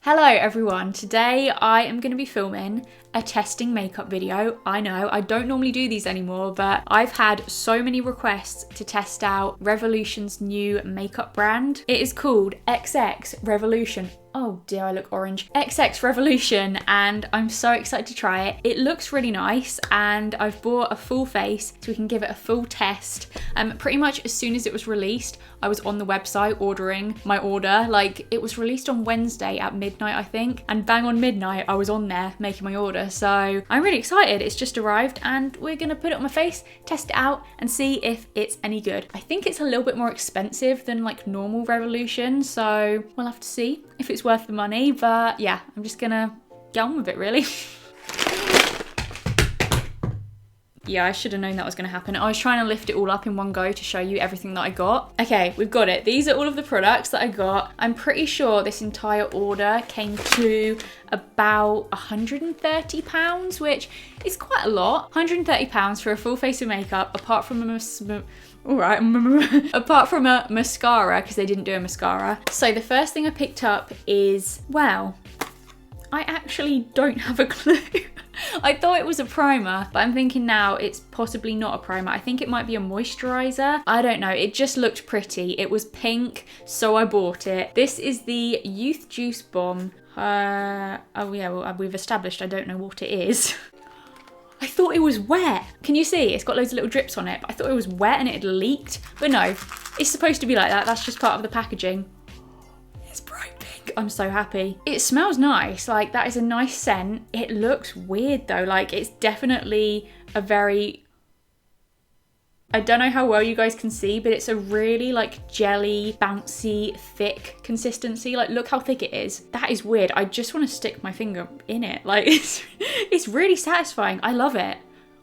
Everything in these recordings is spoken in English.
Hello everyone, today I am going to be filming a testing makeup video. I know, I don't normally do these anymore, but I've had so many requests to test out Revolution's new makeup brand. It is called XX Revolution. Oh dear, I look orange. XX Revolution, and I'm so excited to try it. It looks really nice, and I've bought a full face so we can give it a full test. Pretty much as soon as it was released, I was on the website ordering my order. Like, it was released on Wednesday at midnight, I think, and bang on midnight, I was on there making my order. So I'm really excited. It's just arrived, and we're gonna put it on my face, test it out, and see if it's any good. I think it's a little bit more expensive than like normal Revolution, so we'll have to see if it's worth the money, but yeah, I'm just gonna get on with it really. Yeah, I should have known that was going to happen. I was trying to lift it all up in one go to show you everything that I got. Okay, we've got it. These are all of the products that I got. I'm pretty sure this entire order came to about £130, which is quite a lot. £130 for a full face of makeup, apart from apart from a mascara, because they didn't do a mascara. So the first thing I picked up is, well, I actually don't have a clue. I thought it was a primer, but I'm thinking now it's possibly not a primer. I think it might be a moisturizer. I don't know. It just looked pretty. It was pink, so I bought it. This is the Youth Juice Bomb. Oh yeah, well, we've established I don't know what it is. I thought it was wet. Can you see? It's got loads of little drips on it, but I thought it was wet and it had leaked. But no, it's supposed to be like that. That's just part of the packaging. It's bright pink. I'm so happy. It smells nice. Like, that is a nice scent. It looks weird though. Like, it's definitely a very, I don't know how well you guys can see, but it's a really like jelly, bouncy, thick consistency. Like, look how thick it is. That is weird. I just want to stick my finger in it. Like, it's really satisfying. I love it.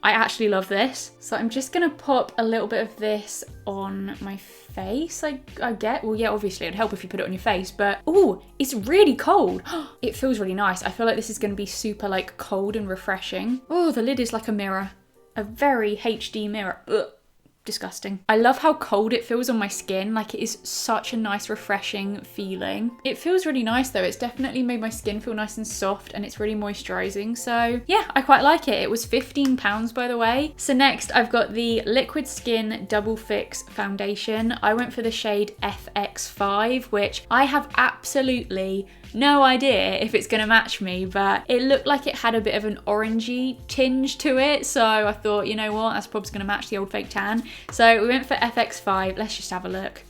I actually love this. So I'm just gonna pop a little bit of this on my face, I get. Well, yeah, obviously it'd help if you put it on your face, but oh, it's really cold. It feels really nice. I feel like this is gonna be super like cold and refreshing. Oh, the lid is like a mirror. A very HD mirror. Ugh. Disgusting. I love how cold it feels on my skin. Like, it is such a nice refreshing feeling. It feels really nice though. It's definitely made my skin feel nice and soft, and it's really moisturizing. So yeah, I quite like it. It was £15 by the way. So next I've got the Liquid Skin Double Fix Foundation. I went for the shade FX5, which I have absolutely no idea if it's gonna match me, but it looked like it had a bit of an orangey tinge to it, so I thought, you know what, that's probably gonna match the old fake tan. So we went for FX5. Let's just have a look.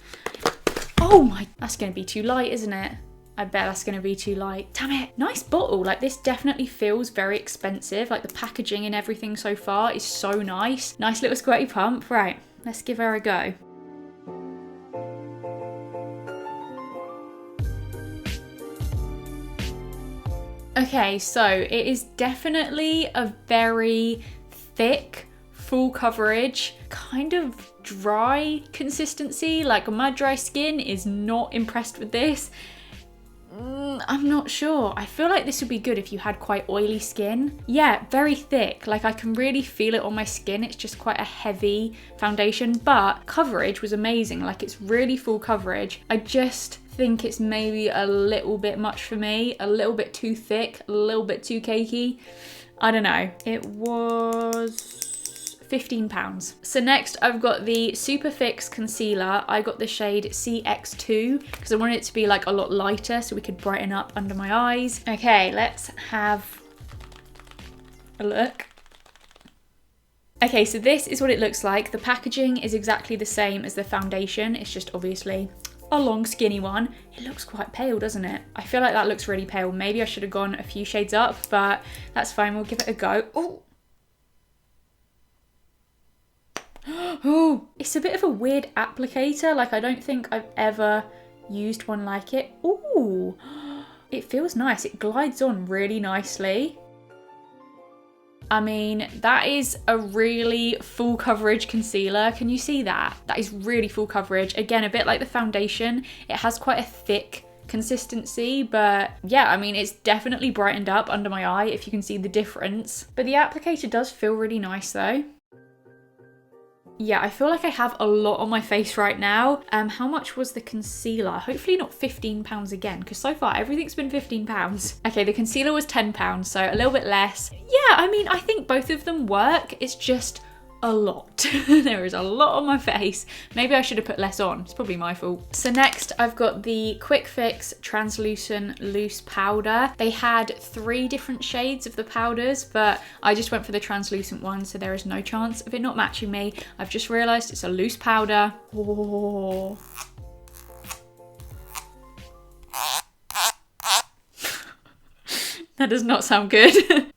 Oh my, that's gonna be too light, isn't it? I bet that's gonna be too light. Damn it. Nice bottle. Like, this definitely feels very expensive. Like, the packaging and everything so far is so nice. Nice little squirty pump. Right, let's give her a go. Okay, so it is definitely a very thick, full coverage, kind of dry consistency. Like, my dry skin is not impressed with this. I'm not sure. I feel like this would be good if you had quite oily skin. Yeah, very thick. Like, I can really feel it on my skin. It's just quite a heavy foundation, but coverage was amazing. Like, it's really full coverage. I just think it's maybe a little bit much for me, a little bit too thick, a little bit too cakey. I don't know. It was £15. So next I've got the Super Fix Concealer. I got the shade CX2 because I wanted it to be like a lot lighter so we could brighten up under my eyes. Okay, let's have a look. Okay, so this is what it looks like. The packaging is exactly the same as the foundation. It's just obviously a long skinny one. It looks quite pale, doesn't it? I feel like that looks really pale. Maybe I should have gone a few shades up, but that's fine. We'll give it a go. Oh, oh, it's a bit of a weird applicator. Like, I don't think I've ever used one like it. Ooh, it feels nice. It glides on really nicely. I mean, that is a really full coverage concealer. Can you see that? That is really full coverage. Again, a bit like the foundation. It has quite a thick consistency, but yeah, I mean, it's definitely brightened up under my eye if you can see the difference. But the applicator does feel really nice though. Yeah, I feel like I have a lot on my face right now. How much was the concealer? Hopefully not £15 again, because so far everything's been £15. Okay, the concealer was £10, so a little bit less. Yeah, I mean, I think both of them work. It's just a lot. There is a lot on my face. Maybe I should have put less on. It's probably my fault. So next I've got the Quick Fix Translucent Loose Powder. They had 3 different shades of the powders, but I just went for the translucent one, so there is no chance of it not matching me. I've just realised it's a loose powder. Oh. That does not sound good.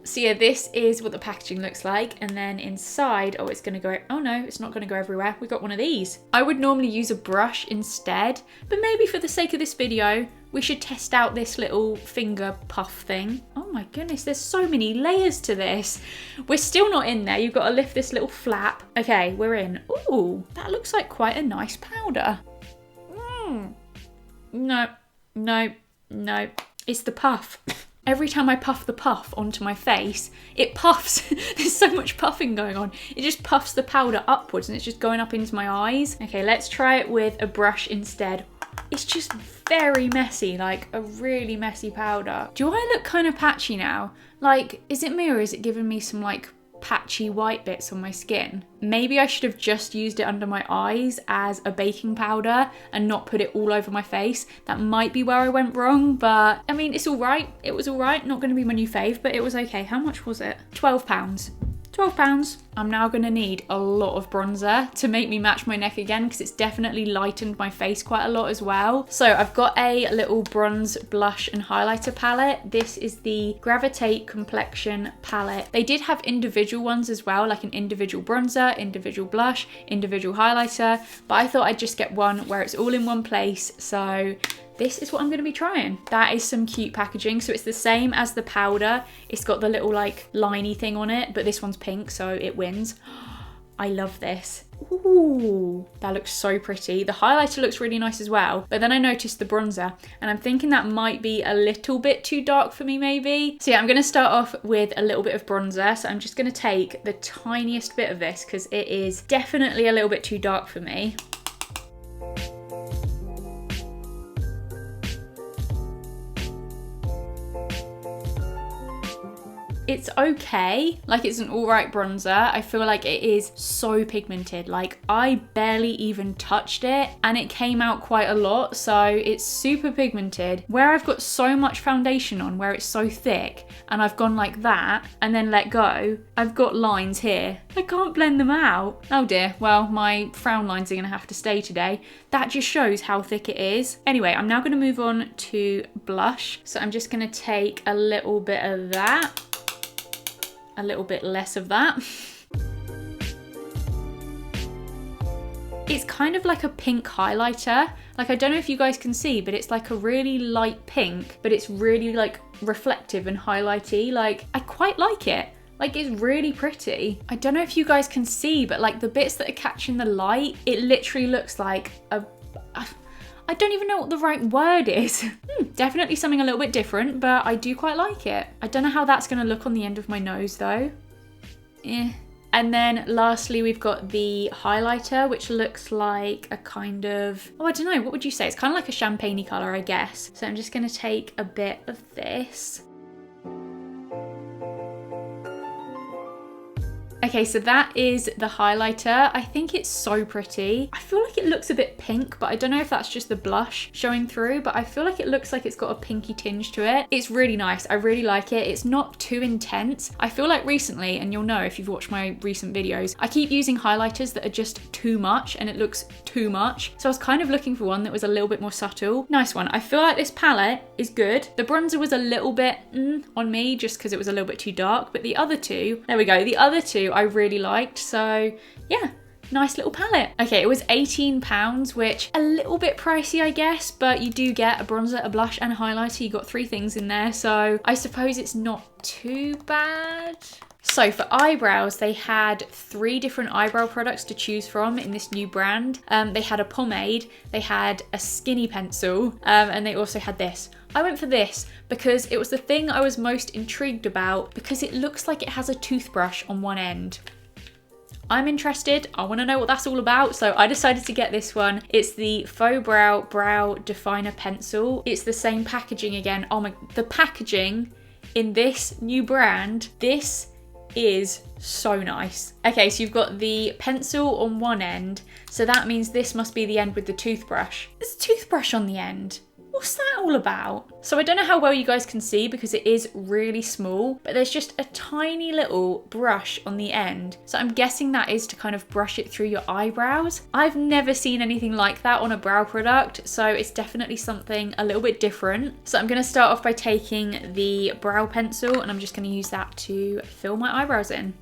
So yeah, this is what the packaging looks like, and then inside, oh, it's gonna go, oh no, it's not gonna go everywhere. We got one of these. I would normally use a brush instead, but maybe for the sake of this video, we should test out this little finger puff thing. Oh my goodness, there's so many layers to this. We're still not in there. You've got to lift this little flap. Okay, we're in. Ooh, that looks like quite a nice powder. No, no, no. It's the puff. Every time I puff the puff onto my face, it puffs. There's so much puffing going on. It just puffs the powder upwards and it's just going up into my eyes. Okay, let's try it with a brush instead. It's just very messy, like a really messy powder. Do I look kind of patchy now? Like, is it me or is it giving me some like patchy white bits on my skin? Maybe I should have just used it under my eyes as a baking powder and not put it all over my face. That might be where I went wrong, but I mean, it's all right. It was all right. Not going to be my new fave, but it was okay. How much was it? £12. £12. I'm now going to need a lot of bronzer to make me match my neck again, because it's definitely lightened my face quite a lot as well. So I've got a little bronze blush and highlighter palette. This is the Gravitate Complexion palette. They did have individual ones as well, like an individual bronzer, individual blush, individual highlighter, but I thought I'd just get one where it's all in one place. So this is what I'm going to be trying. That is some cute packaging. So it's the same as the powder. It's got the little like liney thing on it, but this one's pink, so it wins. I love this. Ooh, that looks so pretty. The highlighter looks really nice as well, but then I noticed the bronzer and I'm thinking that might be a little bit too dark for me maybe. So yeah, I'm going to start off with a little bit of bronzer. So I'm just going to take the tiniest bit of this because it is definitely a little bit too dark for me. It's okay, like it's an all right bronzer. I feel like it is so pigmented. Like I barely even touched it and it came out quite a lot. So it's super pigmented. Where I've got so much foundation on, where it's so thick, and I've gone like that and then let go, I've got lines here. I can't blend them out. Oh dear, well, my frown lines are gonna have to stay today. That just shows how thick it is. Anyway, I'm now gonna move on to blush. So I'm just gonna take a little bit of that, a little bit less of that. It's kind of like a pink highlighter. Like, I don't know if you guys can see, but it's like a really light pink, but it's really like reflective and highlighty. Like, I quite like it. Like, it's really pretty. I don't know if you guys can see, but like the bits that are catching the light, it literally looks like I don't even know what the right word is. Definitely something a little bit different, but I do quite like it. I don't know how that's gonna look on the end of my nose though. And then lastly, we've got the highlighter, which looks like a kind of, oh, I don't know, what would you say? It's kind of like a champagne-y color, I guess. So I'm just gonna take a bit of this. Okay, so that is the highlighter. I think it's so pretty. I feel like it looks a bit pink, but I don't know if that's just the blush showing through, but I feel like it looks like it's got a pinky tinge to it. It's really nice. I really like it. It's not too intense. I feel like recently, and you'll know if you've watched my recent videos, I keep using highlighters that are just too much and it looks too much. So I was kind of looking for one that was a little bit more subtle. Nice one. I feel like this palette is good. The bronzer was a little bit on me just because it was a little bit too dark, but the other two, there we go. The other two I really liked, so yeah, nice little palette. Okay, it was £18, which a little bit pricey, I guess, but you do get a bronzer, a blush, and a highlighter. You got 3 things in there, so I suppose it's not too bad. So for eyebrows, they had 3 different eyebrow products to choose from in this new brand. They had a pomade, they had a skinny pencil, and they also had this. I went for this because it was the thing I was most intrigued about because it looks like it has a toothbrush on one end. I'm interested. I want to know what that's all about. So I decided to get this one. It's the Faux Brow Definer Pencil. It's the same packaging again. Oh my, the packaging in this new brand, this is so nice. Okay, so you've got the pencil on one end. So that means this must be the end with the toothbrush. There's a toothbrush on the end. What's that all about? So I don't know how well you guys can see because it is really small, but there's just a tiny little brush on the end. So I'm guessing that is to kind of brush it through your eyebrows. I've never seen anything like that on a brow product, so it's definitely something a little bit different. So I'm gonna start off by taking the brow pencil and I'm just gonna use that to fill my eyebrows in.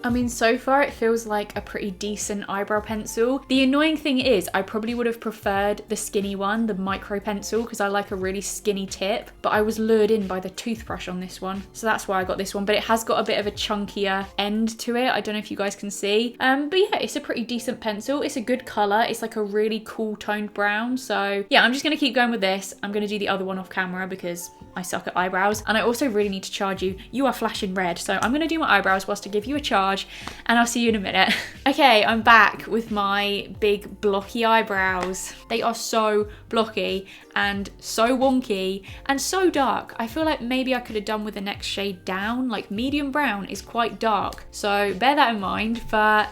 I mean, so far it feels like a pretty decent eyebrow pencil. The annoying thing is I probably would have preferred the skinny one, the micro pencil, because I like a really skinny tip, but I was lured in by the toothbrush on this one. So that's why I got this one, but it has got a bit of a chunkier end to it. I don't know if you guys can see, but yeah, it's a pretty decent pencil. It's a good color. It's like a really cool toned brown. So yeah, I'm just gonna keep going with this. I'm gonna do the other one off camera because I suck at eyebrows, and I also really need to charge you. You are flashing red, so I'm gonna do my eyebrows whilst I give you a charge, and I'll see you in a minute. Okay, I'm back with my big blocky eyebrows. They are so blocky and so wonky and so dark. I feel like maybe I could have done with the next shade down. Like medium brown is quite dark, so bear that in mind, but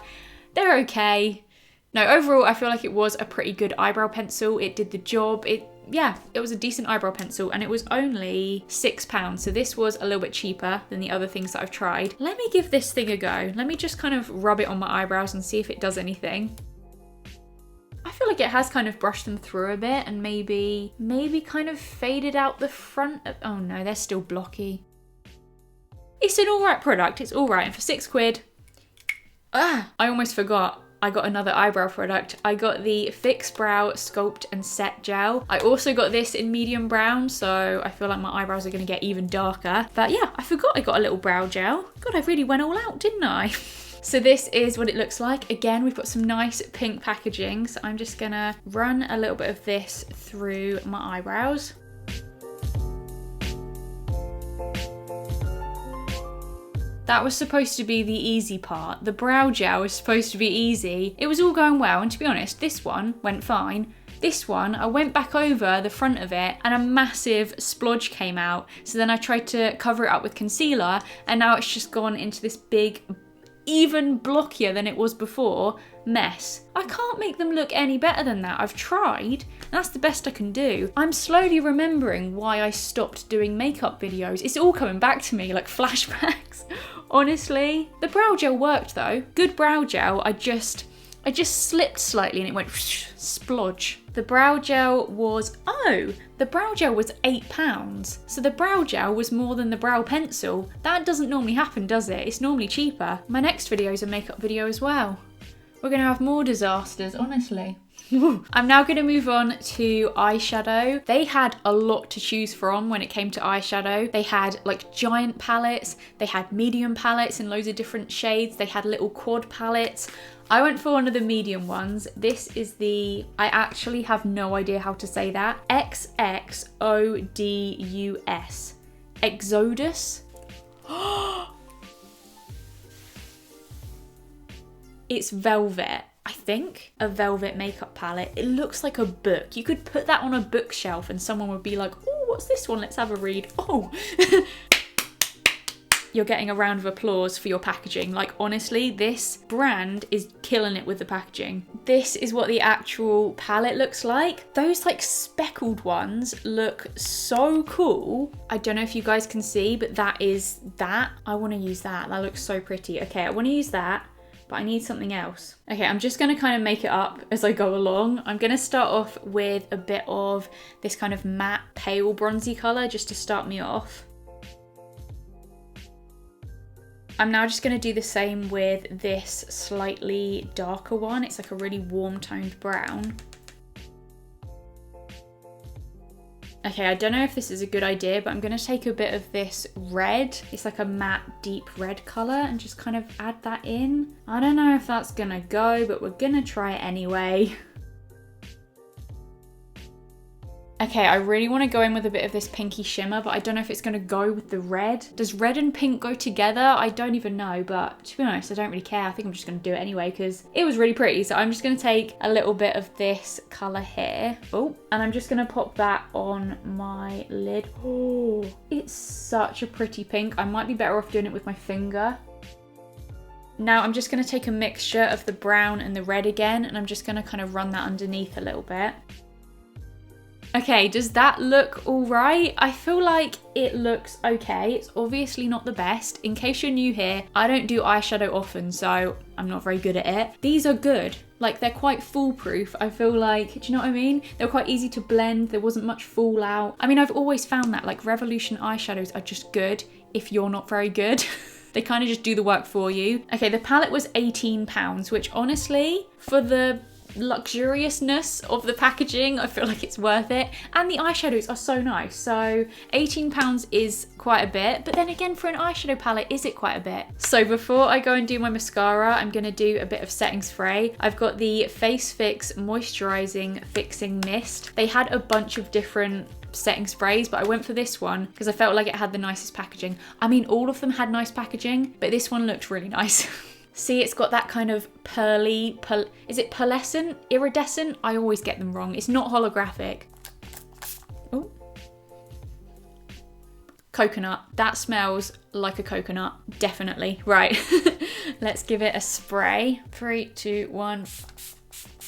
they're okay. No, overall, I feel like it was a pretty good eyebrow pencil. It did the job. Yeah, it was a decent eyebrow pencil and it was only £6. So this was a little bit cheaper than the other things that I've tried. Let me give this thing a go. Let me just kind of rub it on my eyebrows and see if it does anything. I feel like it has kind of brushed them through a bit and maybe kind of faded out the front of, oh no, they're still blocky. It's an alright product, it's alright, and for £6, I almost forgot. I got another eyebrow product. I got the Fix Brow Sculpt and Set Gel. I also got this in medium brown, so I feel like my eyebrows are gonna get even darker. But yeah, I forgot I got a little brow gel. God, I really went all out, didn't I? So this is what it looks like. Again, we've got some nice pink packaging. So I'm just gonna run a little bit of this through my eyebrows. That was supposed to be the easy part. The brow gel was supposed to be easy. It was all going well, and to be honest, this one went fine. This one, I went back over the front of it and a massive splodge came out. So then I tried to cover it up with concealer and now it's just gone into this big, even blockier than it was before, mess. I can't make them look any better than that. I've tried, and that's the best I can do. I'm slowly remembering why I stopped doing makeup videos. It's all coming back to me like flashbacks. Honestly, the brow gel worked though. Good brow gel. I just slipped slightly and it went splodge. The brow gel was, the brow gel was £8. So the brow gel was more than the brow pencil. That doesn't normally happen, does it? It's normally cheaper. My next video is a makeup video as well. We're gonna have more disasters, honestly. I'm now going to move on to eyeshadow. They had a lot to choose from when it came to eyeshadow. They had like giant palettes, they had medium palettes in loads of different shades, they had little quad palettes. I went for one of the medium ones. This is the, I actually have no idea how to say that, XXODUS. Exodus? It's velvet. I think, a velvet makeup palette. It looks like a book. You could put that on a bookshelf and someone would be like, oh, what's this one? Let's have a read. Oh. You're getting a round of applause for your packaging. Like, honestly, this brand is killing it with the packaging. This is what the actual palette looks like. Those like speckled ones look so cool. I don't know if you guys can see, but that is that. I want to use that. That looks so pretty. Okay, I want to use that, but I need something else. Okay, I'm just gonna kind of make it up as I go along. I'm gonna start off with a bit of this kind of matte, pale, bronzy color just to start me off. I'm now just gonna do the same with this slightly darker one. It's like a really warm toned brown. Okay, I don't know if this is a good idea, but I'm gonna take a bit of this red. It's like a matte, deep red color and just kind of add that in. I don't know if that's gonna go, but we're gonna try it anyway. Okay, I really want to go in with a bit of this pinky shimmer, but I don't know if it's going to go with the red. Does red and pink go together? I don't even know, but to be honest, I don't really care. I think I'm just going to do it anyway because it was really pretty. So I'm just going to take a little bit of this colour here. Oh, and I'm just going to pop that on my lid. Oh, it's such a pretty pink. I might be better off doing it with my finger. Now I'm just going to take a mixture of the brown and the red again, and I'm just going to kind of run that underneath a little bit. Okay, does that look all right? I feel like it looks okay. It's obviously not the best. In case you're new here, I don't do eyeshadow often, so I'm not very good at it. These are good. Like, they're quite foolproof. I feel like, do you know what I mean? They're quite easy to blend. There wasn't much fallout. I mean, I've always found that, like, Revolution eyeshadows are just good if you're not very good. They kind of just do the work for you. Okay, the palette was £18, which honestly, for the luxuriousness of the packaging, I feel like it's worth it. And the eyeshadows are so nice. So £18 is quite a bit, but then again, for an eyeshadow palette, is it quite a bit? So before I go and do my mascara, I'm gonna do a bit of setting spray. I've got the Face Fix Moisturizing Fixing Mist. They had a bunch of different setting sprays, but I went for this one because I felt like it had the nicest packaging. I mean, all of them had nice packaging, but this one looked really nice. See, it's got that kind of pearly, is it pearlescent? Iridescent? I always get them wrong. It's not holographic. Oh. Coconut. That smells like a coconut. Definitely. Right. Let's give it a spray. 3, 2, 1.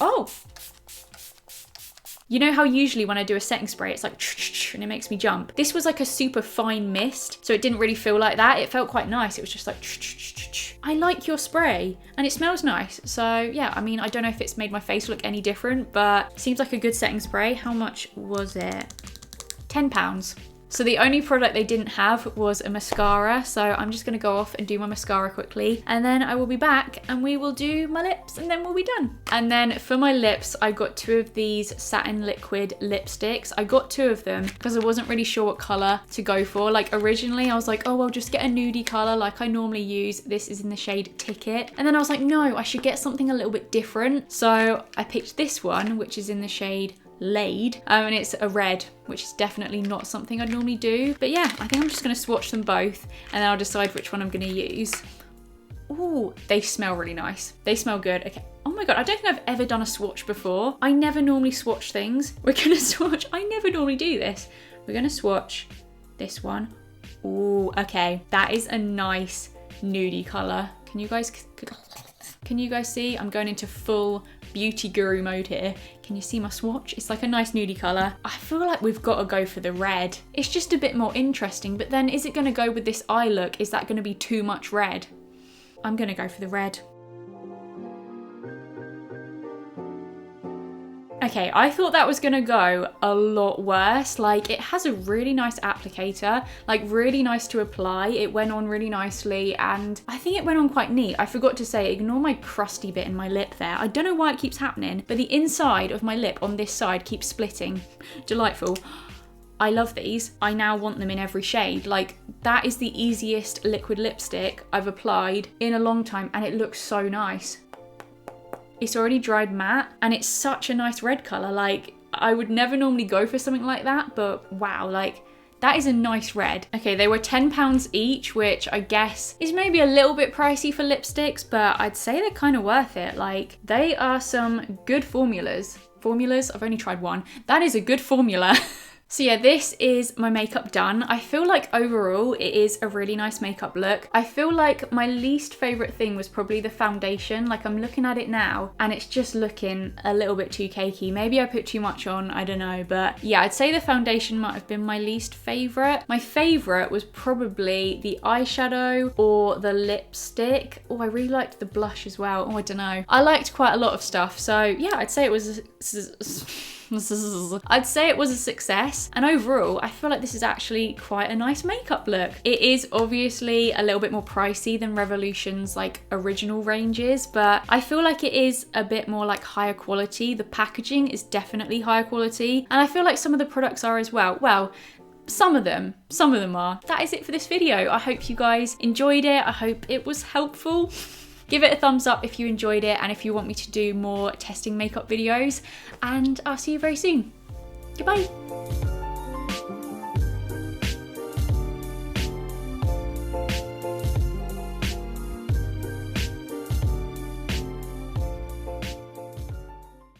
Oh! You know how usually when I do a setting spray, it's like and it makes me jump. This was like a super fine mist, so it didn't really feel like that. It felt quite nice. It was just like I like your spray and it smells nice. So yeah, I mean, I don't know if it's made my face look any different, but it seems like a good setting spray. How much was it? £10. So the only product they didn't have was a mascara, so I'm just gonna go off and do my mascara quickly, and then I will be back and we will do my lips and then we'll be done. And then for my lips, I got 2 of these satin liquid lipsticks. I got 2 of them because I wasn't really sure what color to go for. Like originally I was like, oh, I'll just get a nudie color like I normally use. This is in the shade Ticket. And then I was like, no, I should get something a little bit different. So I picked this one, which is in the shade Laid, and it's a red, which is definitely not something I'd normally do. But yeah, I think I'm just gonna swatch them both and then I'll decide which one I'm gonna use. Ooh, they smell really nice. They smell good. Okay. Oh my God, I don't think I've ever done a swatch before. I never normally swatch things. We're gonna swatch, I never normally do this. We're gonna swatch this one. Ooh, okay. That is a nice nudie color. Can you guys see? I'm going into full beauty guru mode here. Can you see my swatch? It's like a nice nudie colour. I feel like we've got to go for the red. It's just a bit more interesting, but then is it going to go with this eye look? Is that going to be too much red? I'm going to go for the red. Okay, I thought that was gonna go a lot worse. Like, it has a really nice applicator, like really nice to apply. It went on really nicely and I think it went on quite neat. I forgot to say, ignore my crusty bit in my lip there. I don't know why it keeps happening, but the inside of my lip on this side keeps splitting. Delightful. I love these. I now want them in every shade. Like, that is the easiest liquid lipstick I've applied in a long time and it looks so nice. It's already dried matte and it's such a nice red colour. Like, I would never normally go for something like that, but wow, like, that is a nice red. Okay, they were £10 each, which I guess is maybe a little bit pricey for lipsticks, but I'd say they're kind of worth it. Like, they are some good formulas. Formulas? I've only tried one. That is a good formula. So yeah, this is my makeup done. I feel like overall it is a really nice makeup look. I feel like my least favourite thing was probably the foundation. Like, I'm looking at it now and it's just looking a little bit too cakey. Maybe I put too much on, I don't know. But yeah, I'd say the foundation might have been my least favourite. My favourite was probably the eyeshadow or the lipstick. Oh, I really liked the blush as well. Oh, I don't know. I liked quite a lot of stuff. So yeah, I'd say it was a success, and overall I feel like this is actually quite a nice makeup look. It is obviously a little bit more pricey than Revolution's like original ranges, but I feel like it is a bit more like higher quality. The packaging is definitely higher quality, and I feel like some of the products are as well. Well, some of them are. That is it for this video. I hope you guys enjoyed it. I hope it was helpful. Give it a thumbs up if you enjoyed it and if you want me to do more testing makeup videos, and I'll see you very soon. Goodbye.